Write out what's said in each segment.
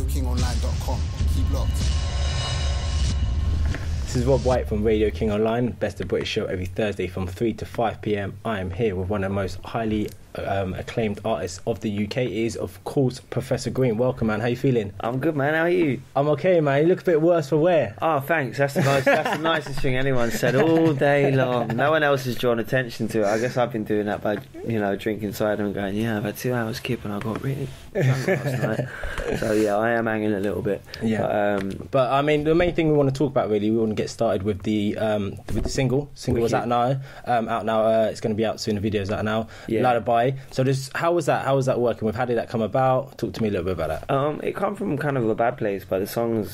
RadioKingOnline.com. Keep locked. This is Rob White from Radio King Online, Best of British show every Thursday from 3 to 5 p.m. I am here with one of the most highly acclaimed artists of the UK. It is, of course, Professor Green. Welcome, man. How you feeling? I'm good, man. How are you? I'm okay, man. You look a bit worse for wear. Oh, thanks. That's the nicest thing anyone said all day long. No one else has drawn attention to it. I guess I've been doing that by, drinking cider and going, yeah, I've had 2 hours kip and I got really drunk last night. So, yeah, I am hanging a little bit. Yeah. But I mean, the main thing we want to talk about, really, we want to get started with the single. Single was out now. It's going to be out soon. The video's out now. Yeah. Lullaby. So how was that? How was that working with? How did that come about? Talk to me a little bit about that. It come from kind of a bad place, but the song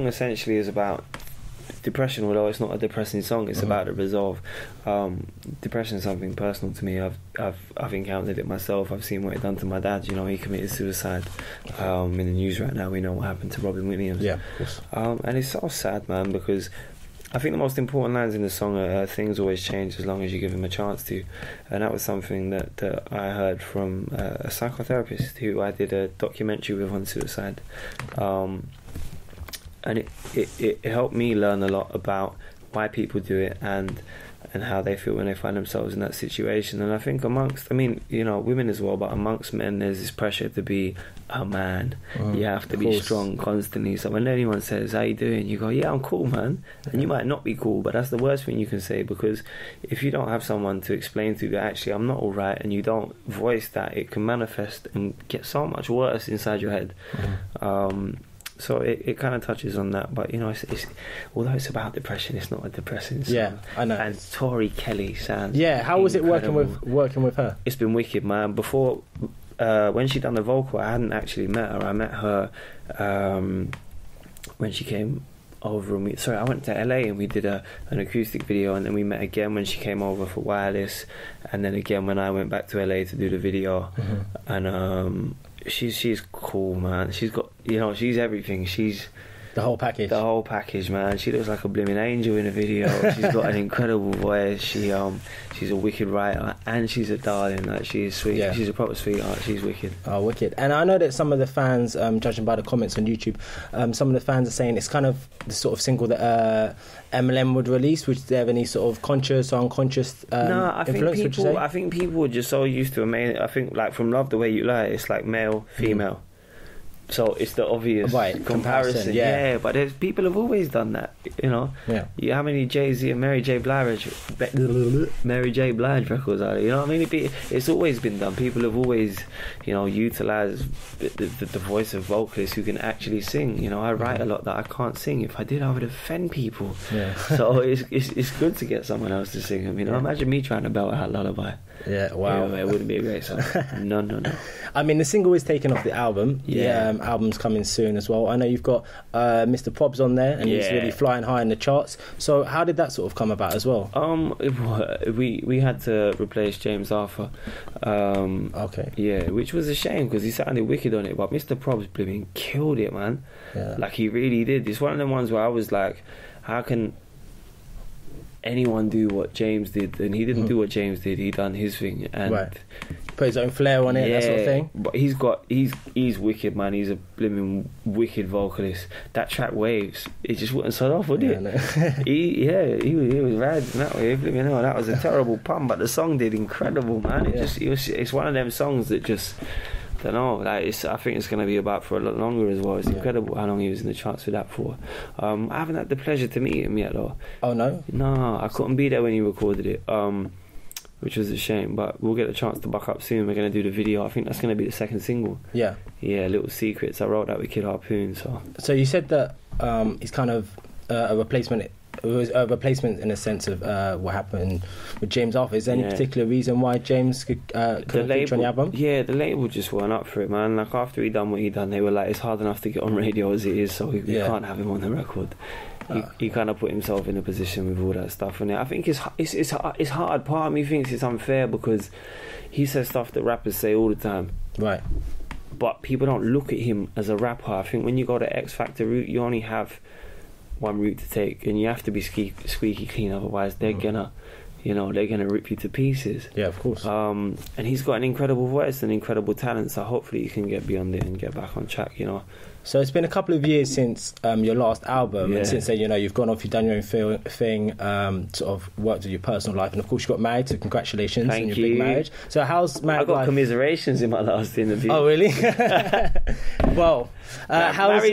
essentially is about depression, although it's not a depressing song. It's about a resolve. Depression is something personal to me. I've encountered it myself. I've seen what it done to my dad. He committed suicide. In the news right now, we know what happened to Robin Williams. Yeah, of course. And it's so sad, man, because I think the most important lines in the song are things always change as long as you give them a chance to. And that was something that I heard from a psychotherapist who I did a documentary with on suicide. And it helped me learn a lot about why people do it and how they feel when they find themselves in that situation. And I think women as well, but amongst men there's this pressure to be a man. You have to be strong constantly. So when anyone says, how you doing? You go, yeah, I'm cool, man. And you might not be cool, but that's the worst thing you can say, because if you don't have someone to explain to that actually I'm not alright, and you don't voice that, it can manifest and get so much worse inside your head. So it kind of touches on that, but it's although it's about depression, it's not a depressing song. Yeah, I know. And Tori Kelly sounds. Yeah, how was it working with her? It's been wicked, man. Before, when she done the vocal, I hadn't actually met her. I met her when she came over, and I went to LA and we did an acoustic video, and then we met again when she came over for Wireless, and then again when I went back to LA to do the video. And she's cool, man. She's got, she's everything. She's the whole package. The whole package, man. She looks like a blooming angel in a video. She's got an incredible voice. She's a wicked writer, and she's a darling. Like, she's sweet. Yeah. She's a proper sweetheart. She's wicked. Oh, wicked. And I know that some of the fans, judging by the comments on YouTube, some of the fans are saying it's kind of the sort of single that Eminem would release. Would there have any sort of conscious or unconscious influence? I think people are just so used to I think, like, from Love the Way You Lie, it's like male, female. So it's the obvious comparison. Yeah, but people have always done that, Yeah. How many Jay-Z and Mary J. Blige records are there? You know what I mean? It's always been done. People have always, utilised the voice of vocalists who can actually sing. I write a lot that I can't sing. If I did, I would offend people. Yeah. So it's good to get someone else to sing them. Imagine me trying to belt out Lullaby. Yeah, wow. It wouldn't be a great song. No. I mean, the single is taken off the album. Yeah. The album's coming soon as well. I know you've got Mr Probz on there, and he's really flying high in the charts. So how did that sort of come about as well? We had to replace James Arthur. Okay. Yeah, which was a shame because he sounded wicked on it, but Mr Probz blooming killed it, man. Yeah. Like, he really did. It's one of them ones where I was like, how can anyone do what James did? And he didn't do what James did. He done his thing and put his own flair on it, that sort of thing. But he's wicked, man. He's a blooming wicked vocalist. That track Waves, it just wouldn't start off, would it? No. he was riding that way. That was a terrible pun, but the song did incredible, man. It's one of them songs that just, I don't know, like, I think it's going to be about for a lot longer as well. It's incredible how long he was in the charts for that for. I haven't had the pleasure to meet him yet, though. Oh, no? No, I couldn't be there when he recorded it, which was a shame, but we'll get a chance to buck up soon. We're going to do the video. I think that's going to be the second single. Yeah, Little Secrets. I wrote that with Kid Harpoon. So you said that it's kind of a replacement. It was a replacement in a sense of what happened with James Arthur. Is there any particular reason why James couldn't feature on the album? Yeah, the label just weren't up for it, man. Like, after he done what he done, they were like, it's hard enough to get on radio as it is, so we can't have him on the record. He kind of put himself in a position with all that stuff, and I think it's hard. Part of me thinks it's unfair because he says stuff that rappers say all the time, right? But people don't look at him as a rapper. I think when you go the X Factor route, you only have one route to take, and you have to be squeaky clean, otherwise they're gonna you know, they're going to rip you to pieces. Yeah, of course. And he's got an incredible voice and incredible talent, so hopefully you can get beyond it and get back on track, you know. So it's been a couple of years since your last album, and since then, you know, you've gone off, you've done your own thing, sort of worked with your personal life, and of course you got married, so congratulations on your big marriage. So how's married life? I got commiserations in my last interview. Oh, really? Well, how is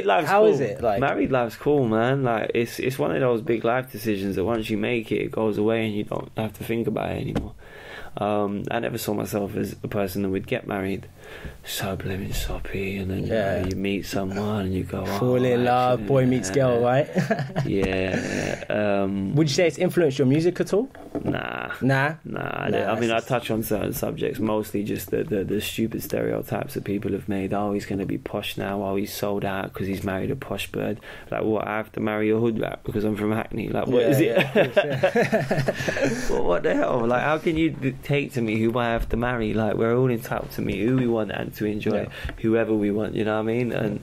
it? Like, married life's cool, man. Like, it's one of those big life decisions that once you make it, it goes away and you don't have to think about it anymore. I never saw myself as a person that would get married so blooming soppy, and then you know, you meet someone and you go, fall in love, boy meets girl, right? Would you say it's influenced your music at all? Nah. I mean, I touch on certain subjects, mostly just the stupid stereotypes that people have made. Oh, he's going to be posh now. Oh, he's sold out because he's married a posh bird. Like, what? I have to marry a hood rat because I'm from Hackney. Like, what is it? Well, what the hell? Like, how can you dictate to me who I have to marry? Like, we're all entitled to meet who we want and to enjoy whoever we want. You know what I mean? And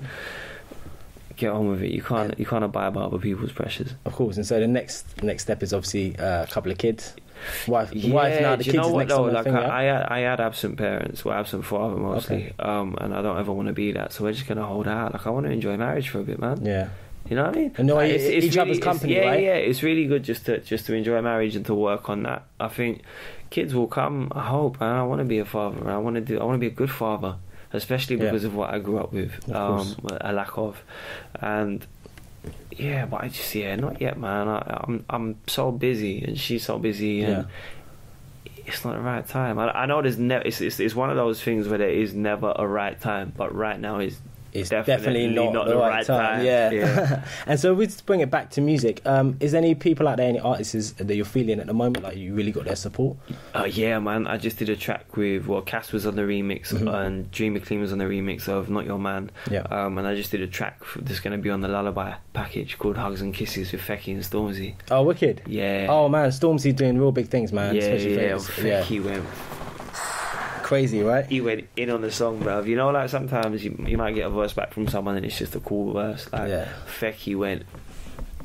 get on with it. You can't abide by other people's pressures. Of course. And so the next step is obviously a couple of kids. Wife now. The kids is next on the thing. I had absent parents, well, absent father mostly, and I don't ever want to be that. So we're just gonna hold out. Like, I want to enjoy marriage for a bit, man. Yeah. You know what I mean? And it's each other's company, right? Yeah. It's really good just to enjoy marriage and to work on that. I think kids will come. I hope, and I want to be a father. I want to be a good father, especially because of what I grew up with, a lack of, and but I just not yet, man. I'm so busy, and she's so busy, and it's not the right time. I know there's it's one of those things where there is never a right time, but right now is. It's definitely not the right time. Yeah. And so we just bring it back to music. Is there any people out there, any artists that you're feeling at the moment, like you really got their support? Yeah, man. I just did a track with, Cass was on the remix, and Dream McLean was on the remix of Not Your Man. Yeah. And I just did a track that's going to be on the Lullaby package called Hugs and Kisses with Fekky and Stormzy. Oh, wicked. Yeah. Oh, man, Stormzy doing real big things, man. Fekky went crazy, right? He went in on the song, bruv. You know, like sometimes you might get a verse back from someone and it's just a cool verse. Like Fekky went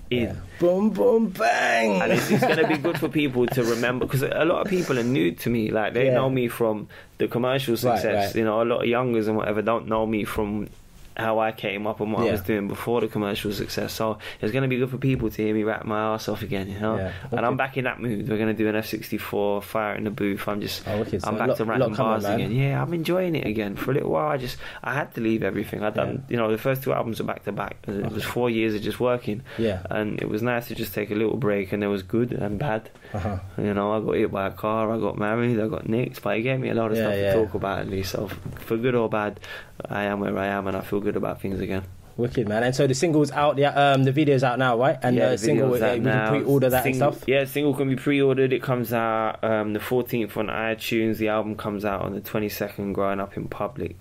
in. Boom, boom, bang. And it's going to be good for people to remember, because a lot of people are new to me. Like, they know me from the commercial success. Right. You know, a lot of youngers and whatever don't know me from how I came up and what I was doing before the commercial success. So it's going to be good for people to hear me rap my ass off again, you know. Okay. And I'm back in that mood. We're going to do an F64 fire in the booth. I'm back to rapping bars again. Yeah, I'm enjoying it again. For a little while, I had to leave everything. I'd done, you know, the first 2 albums were back to back. It was 4 years of just working. Yeah. And it was nice to just take a little break, and there was good and bad. You know, I got hit by a car, I got married, I got nicked, but it gave me a lot of stuff to talk about at least. So for good or bad, I am where I am, and I feel good about things againg. Wicked, man. And so the single's out, the video's out now, right? And the single, we can pre-order that and stuff? Yeah, the single can be pre-ordered. It comes out the 14th on iTunes. The album comes out on the 22nd, Growing Up in Public.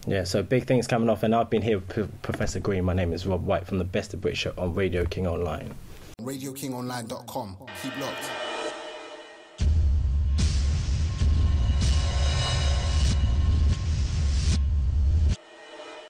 Yeah, so big things coming off, and I've been here with Professor Green. My name is Rob White from the Best of British on Radio King Online. RadioKingOnline.com. Keep locked.